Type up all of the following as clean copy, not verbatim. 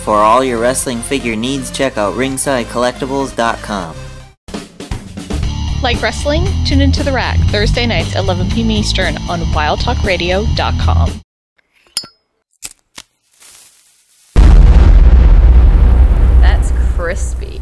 For all your wrestling figure needs, check out ringsidecollectibles.com. Like wrestling? Tune into The Rack, Thursday nights, 11 p.m. Eastern on wildtalkradio.com. That's crispy.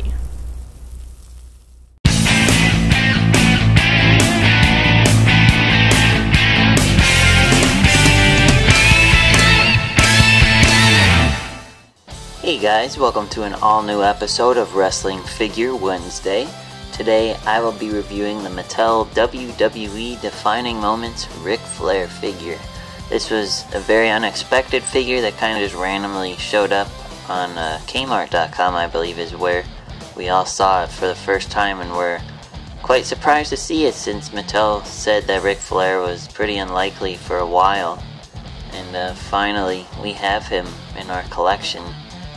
Hey guys, welcome to an all-new episode of Wrestling Figure Wednesday. Today I will be reviewing the Mattel WWE Defining Moments Ric Flair figure. This was a very unexpected figure that kind of just randomly showed up on Kmart.com, I believe is where we all saw it for the first time, and were quite surprised to see it since Mattel said that Ric Flair was pretty unlikely for a while. And finally we have him in our collection.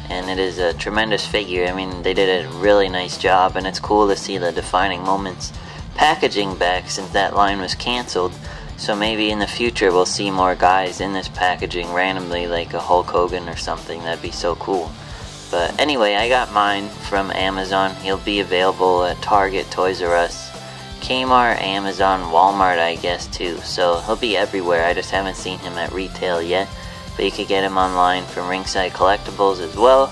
And it is a tremendous figure. I mean, they did a really nice job, and it's cool to see the Defining Moments packaging back since that line was canceled. So maybe in the future we'll see more guys in this packaging randomly, like a Hulk Hogan or something. That'd be so cool. But anyway, I got mine from Amazon. He'll be available at Target, Toys R Us, Kmart, Amazon, Walmart, I guess too. So he'll be everywhere. I just haven't seen him at retail yet. But you could get him online from Ringside Collectibles as well,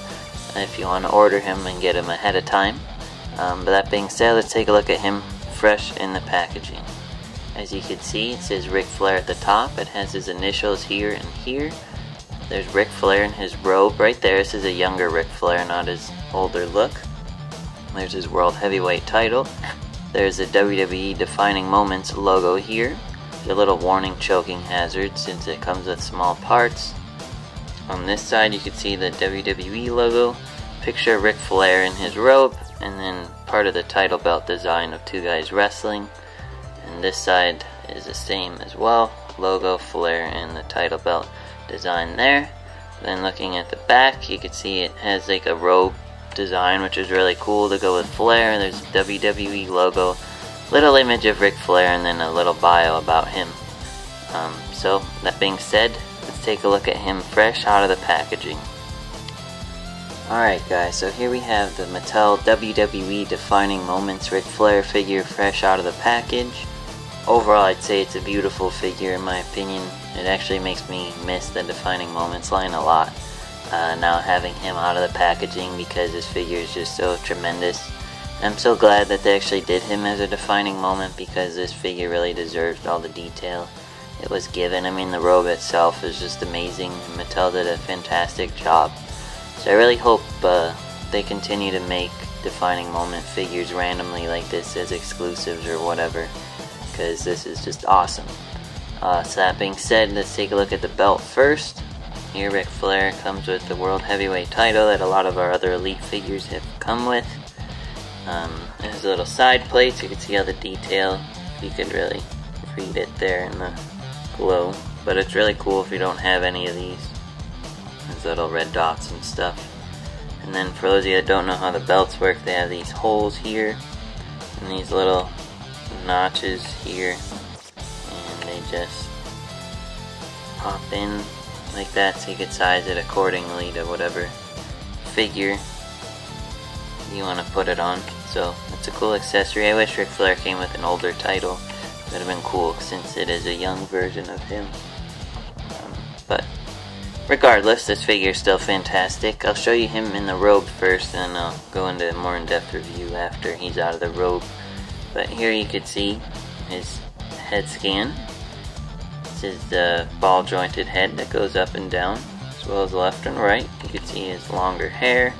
if you want to order him and get him ahead of time. But that being said, let's take a look at him fresh in the packaging. As you can see, it says Ric Flair at the top. It has his initials here and here. There's Ric Flair in his robe right there. This is a younger Ric Flair, not his older look. There's his World Heavyweight title. There's the WWE Defining Moments logo here. A little warning choking hazard since it comes with small parts. On this side you can see the WWE logo, picture Ric Flair in his robe, and then part of the title belt design of two guys wrestling. And this side is the same as well, logo, Flair, and the title belt design there. Then looking at the back, you can see it has like a robe design, which is really cool to go with Flair. There's a WWE logo, little image of Ric Flair, and then a little bio about him. So that being said, let's take a look at him fresh out of the packaging. Alright guys, so here we have the Mattel WWE Defining Moments Ric Flair figure fresh out of the package. Overall, I'd say it's a beautiful figure in my opinion. It actually makes me miss the Defining Moments line a lot, now having him out of the packaging, because this figure is just so tremendous. I'm so glad that they actually did him as a defining moment, because this figure really deserves all the detail it was given. I mean, the robe itself is just amazing, and Mattel did a fantastic job. So I really hope they continue to make defining moment figures randomly like this as exclusives or whatever, because this is just awesome. So that being said, let's take a look at the belt first. Here Ric Flair comes with the World Heavyweight title that a lot of our other Elite figures have come with. There's little side plates. You can see all the detail. You could really read it there in the glow. But it's really cool if you don't have any of these. There's little red dots and stuff. And then for those of you that don't know how the belts work, they have these holes here and these little notches here, and they just pop in like that, so you can size it accordingly to whatever figure you want to put it on. So it's a cool accessory. I wish Ric Flair came with an older title. It would have been cool since it is a young version of him. But regardless, this figure is still fantastic. I'll show you him in the robe first, and I'll go into a more in-depth review after he's out of the robe. But here you can see his head scan. This is the ball jointed head that goes up and down, as well as left and right. You can see his longer hair,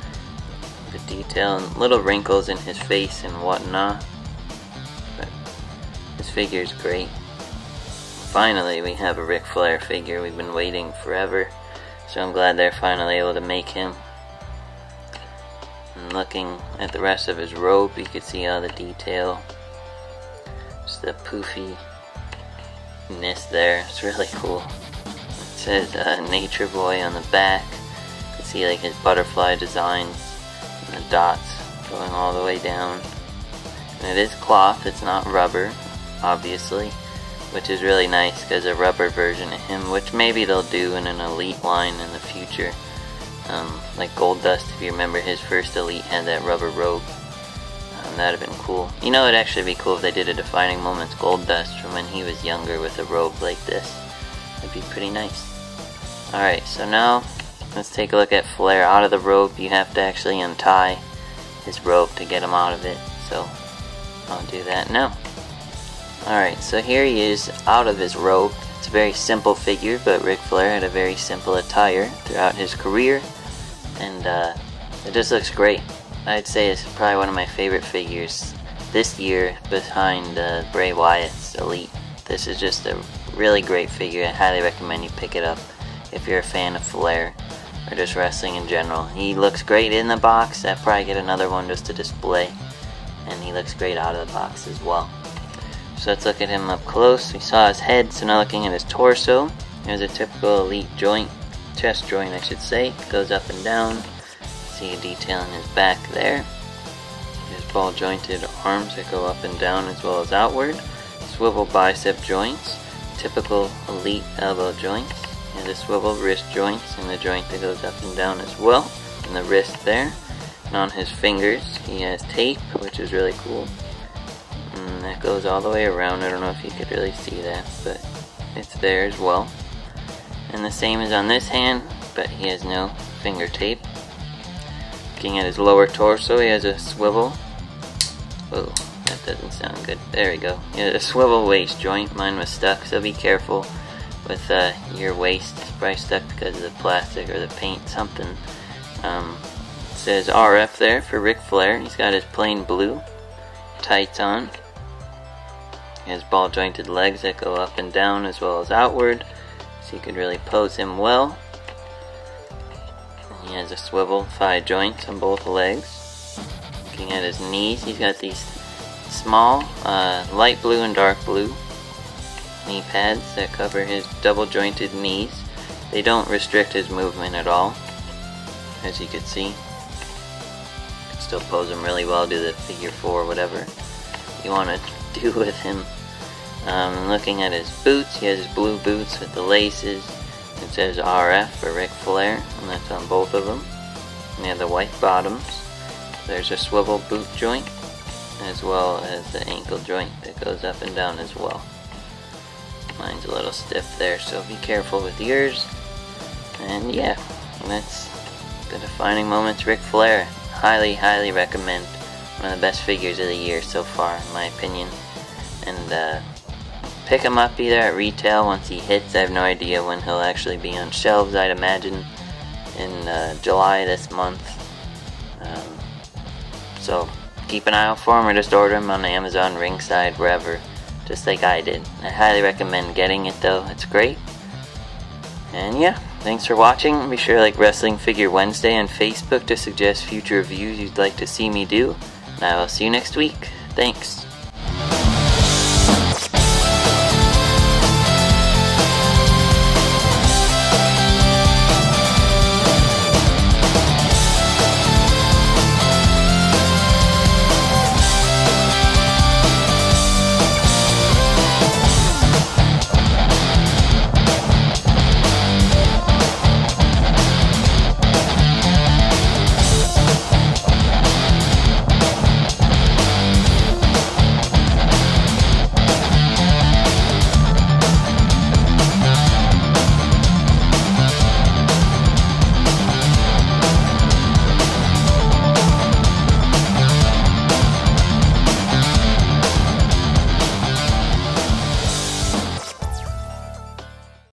the detail, and little wrinkles in his face and whatnot. But this figure is great. Finally, we have a Ric Flair figure. We've been waiting forever, so I'm glad they're finally able to make him. And looking at the rest of his robe, you can see all the detail. Just the poofiness there. It's really cool. It says Nature Boy on the back. You can see like his butterfly designs and the dots going all the way down. And it is cloth, it's not rubber, obviously, which is really nice because a rubber version of him, which maybe they'll do in an Elite line in the future, Like Goldust, if you remember, his first Elite had that rubber robe. That'd have been cool. You know, it'd actually be cool if they did a Defining Moments Goldust from when he was younger with a robe like this. That'd be pretty nice. Alright, so now let's take a look at Flair. Out of the robe, you have to actually untie his robe to get him out of it. So I'll do that now. Alright, so here he is out of his robe. It's a very simple figure, but Ric Flair had a very simple attire throughout his career, and it just looks great. I'd say it's probably one of my favorite figures this year behind Bray Wyatt's Elite. This is just a really great figure. I highly recommend you pick it up if you're a fan of Flair or just wrestling in general. He looks great in the box. I'd probably get another one just to display, and he looks great out of the box as well. So let's look at him up close. We saw his head, so now looking at his torso. There's a typical Elite joint, chest joint I should say. It goes up and down. See a detail in his back there. His ball jointed arms that go up and down as well as outward. Swivel bicep joints. Typical Elite elbow joints. And the swivel wrist joints and the joint that goes up and down as well. And the wrist there. And on his fingers he has tape, which is really cool. And that goes all the way around. I don't know if you could really see that, but it's there as well. And the same is on this hand, but he has no finger tape. Looking at his lower torso, he has a swivel. Whoa, that doesn't sound good. There we go. He has a swivel waist joint. Mine was stuck, so be careful with your waist. It's probably stuck because of the plastic or the paint, something. It says RF there for Ric Flair. He's got his plain blue tights on. He has ball jointed legs that go up and down as well as outward, so you could really pose him well. He has a swivel thigh joints on both legs. Looking at his knees, he's got these small light blue and dark blue knee pads that cover his double jointed knees. They don't restrict his movement at all, as you can see. You can still pose him really well, do the figure 4, whatever you want to do with him. Looking at his boots, he has his blue boots with the laces. It says RF for Ric Flair, and that's on both of them. And they have the white bottoms. There's a swivel boot joint, as well as the ankle joint that goes up and down as well. Mine's a little stiff there, so be careful with yours. And yeah, that's the Defining Moments Ric Flair. Highly, highly recommend. One of the best figures of the year so far, in my opinion. And pick him up either at retail once he hits. I have no idea when he'll actually be on shelves. I'd imagine in July this month. So keep an eye out for him, or just order him on Amazon, Ringside, wherever, just like I did. I highly recommend getting it though. It's great. And yeah, thanks for watching. Be sure to like Wrestling Figure Wednesday on Facebook to suggest future reviews you'd like to see me do. And I will see you next week. Thanks.